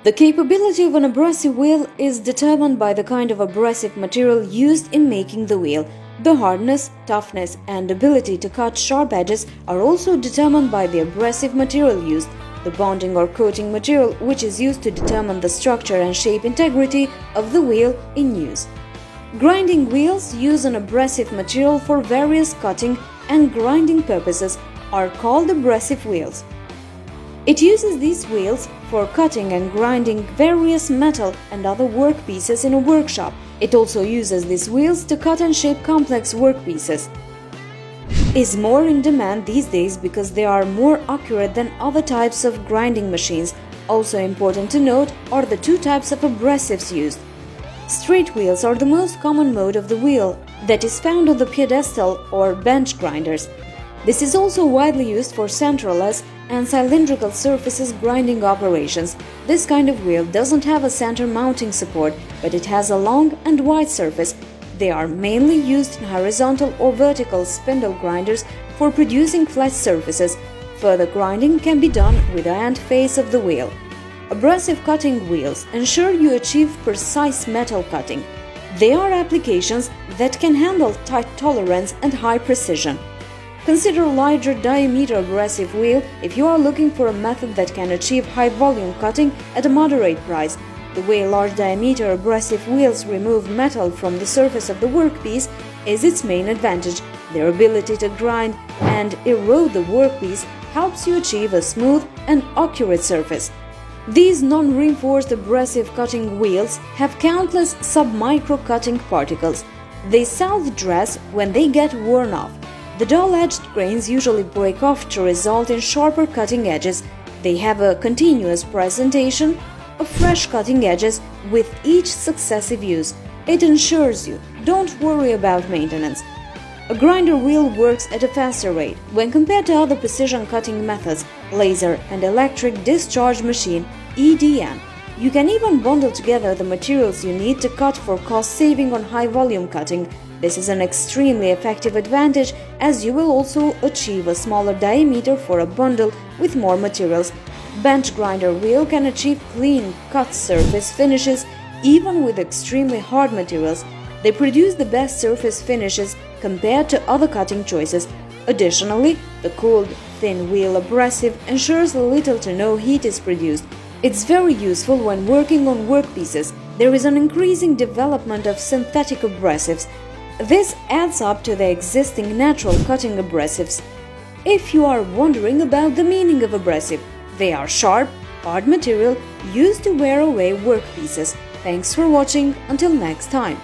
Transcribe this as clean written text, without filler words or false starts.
The capability of an abrasive wheel is determined by the kind of abrasive material used in making the wheel. The hardness, toughness, and ability to cut sharp edges are also determined by the abrasive material used, the bonding or coating material which is used to determine the structure and shape integrity of the wheel in use. Grinding wheels use an abrasive material for various cutting and grinding purposes are called abrasive wheels. It uses these wheels for cutting and grinding various metal and other workpieces in a workshop. It also uses these wheels to cut and shape complex workpieces. Is more in demand these days because they are more accurate than other types of grinding machines. Also important to note are the two types of abrasives used. Straight wheels are the most common mode of the wheel that is found on the pedestal or bench grinders. This is also widely used for centerless and cylindrical surfaces grinding operations. This kind of wheel doesn't have a center mounting support, but it has a long and wide surface. They are mainly used in horizontal or vertical spindle grinders for producing flat surfaces. Further grinding can be done with the end face of the wheel. Abrasive cutting wheels ensure you achieve precise metal cutting. They are applications that can handle tight tolerance and high precision. Consider larger diameter abrasive wheel if you are looking for a method that can achieve high volume cutting at a moderate price. The way large diameter abrasive wheels remove metal from the surface of the workpiece is its main advantage. Their ability to grind and erode the workpiece helps you achieve a smooth and accurate surface. These non-reinforced abrasive cutting wheels have countless sub-micro cutting particles. They self-dress when they get worn off. The dull-edged grains usually break off to result in sharper cutting edges. They have a continuous presentation of fresh cutting edges with each successive use. It ensures you don't worry about maintenance. A grinder wheel works at a faster rate when compared to other precision cutting methods, laser and electric discharge machine (EDM). You can even bundle together the materials you need to cut for cost saving on high volume cutting. This is an extremely effective advantage as you will also achieve a smaller diameter for a bundle with more materials. Bench grinder wheel can achieve clean cut surface finishes even with extremely hard materials. They produce the best surface finishes compared to other cutting choices. Additionally, the cooled thin wheel abrasive ensures little to no heat is produced. It's very useful when working on workpieces. There is an increasing development of synthetic abrasives. This adds up to the existing natural cutting abrasives. If you are wondering about the meaning of abrasive, they are sharp, hard material used to wear away workpieces. Thanks for watching. Until next time.